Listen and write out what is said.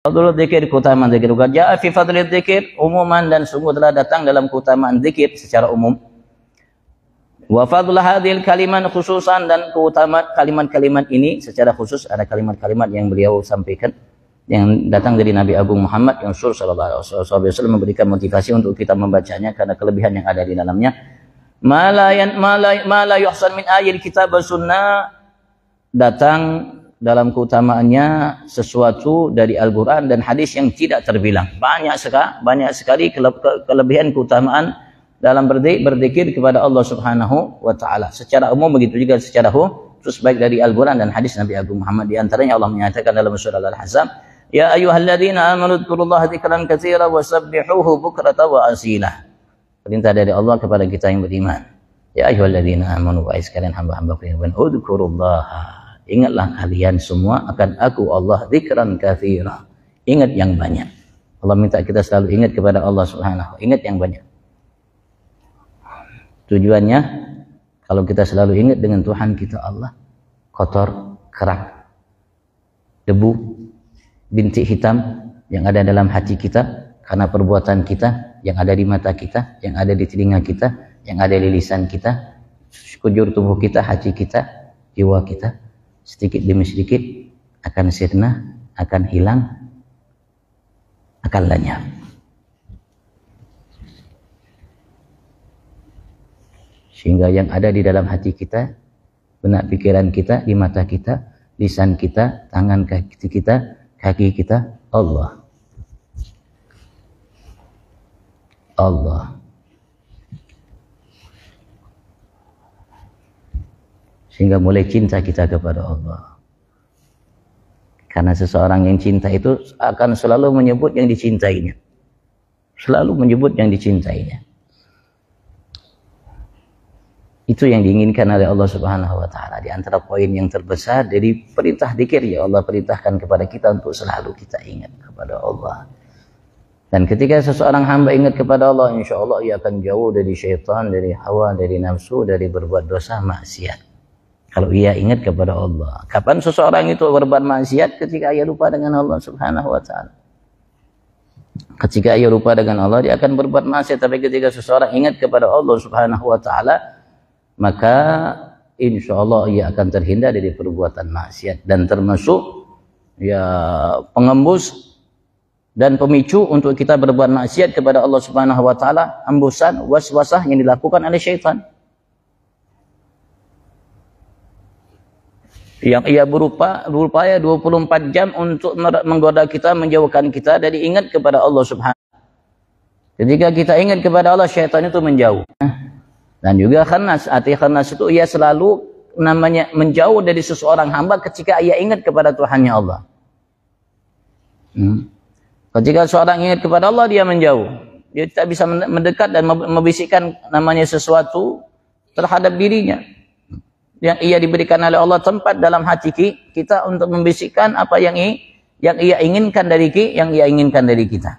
Fadlul dzikir, keutamaan zikir. Ja'a fi fadlil dzikir umuman, dan sungguh telah datang dalam keutamaan zikir secara umum. Wa fadlu hadhil kalimat khususan, dan keutamaan kalimat-kalimat ini secara khusus. Ada kalimat-kalimat yang beliau sampaikan yang datang dari Nabi Agung Muhammad yang sallallahu alaihi wasallam, memberikan motivasi untuk kita membacanya karena kelebihan yang ada di dalamnya. Ma la yuhsan min ayil kitab wa sunnah, datang dalam keutamaannya sesuatu dari Al-Quran dan hadis yang tidak terbilang. Banyak sekali kelebihan keutamaan dalam berzikir kepada Allah Subhanahu wa Ta'ala. Secara umum begitu juga secara khusus, baik dari Al-Quran dan hadis Nabi Agung Muhammad. Di antaranya Allah menyatakan dalam surah Al-Ahzab, ya ayyuhalladzina amanu dzkurullaha dzikran katsiran wasabbihuhu bukratan wa asila. Perintah dari Allah kepada kita yang beriman. Ya ayyuhalladzina amanu, wahai sekalian hamba-hamba yang beriman, udzkurullaha, ingatlah kalian semua akan aku Allah, dzikran katsira, ingat yang banyak. Allah minta kita selalu ingat kepada Allah Subhanahu, ingat yang banyak. Tujuannya, kalau kita selalu ingat dengan Tuhan kita Allah, kotor, kerak, debu, bintik hitam yang ada dalam hati kita karena perbuatan kita, yang ada di mata kita, yang ada di telinga kita, yang ada di lisan kita, sekujur tubuh kita, hati kita, jiwa kita, sedikit demi sedikit akan sirna, akan hilang, akan lenyap. Sehingga yang ada di dalam hati kita, benak pikiran kita, di mata kita, lisan kita, tangan kaki kita, Allah. Allah. Sehingga mulai cinta kita kepada Allah. Karena seseorang yang cinta itu akan selalu menyebut yang dicintainya. Selalu menyebut yang dicintainya. Itu yang diinginkan oleh Allah Subhanahu wa Ta'ala. Di antara poin yang terbesar dari perintah dzikir, ya Allah perintahkan kepada kita untuk selalu kita ingat kepada Allah. Dan ketika seseorang hamba ingat kepada Allah, insya Allah ia akan jauh dari syaitan, dari hawa, dari nafsu, dari berbuat dosa, maksiat. Kalau ia ingat kepada Allah. Kapan seseorang itu berbuat maksiat? Ketika ia lupa dengan Allah Subhanahu wa Ta'ala. Ketika ia lupa dengan Allah, dia akan berbuat maksiat. Tapi ketika seseorang ingat kepada Allah Subhanahu wa Ta'ala, maka insya Allah ia akan terhindar dari perbuatan maksiat. Dan termasuk ya pengembus dan pemicu untuk kita berbuat maksiat kepada Allah Subhanahu wa Ta'ala, embusan, waswasah yang dilakukan oleh syaitan. Yang ia berupaya 24 jam untuk menggoda kita, menjauhkan kita dari ingat kepada Allah Subhanahu. Ketika kita ingat kepada Allah, syaitan itu menjauh. Dan juga khannas, arti khannas itu ia selalu namanya menjauh dari seseorang hamba ketika ia ingat kepada Tuhannya Allah. Ketika seorang ingat kepada Allah, dia menjauh. Dia tidak bisa mendekat dan membisikkan namanya sesuatu terhadap dirinya. Yang ia diberikan oleh Allah tempat dalam hati kita untuk membisikkan apa yang ia inginkan dari kita.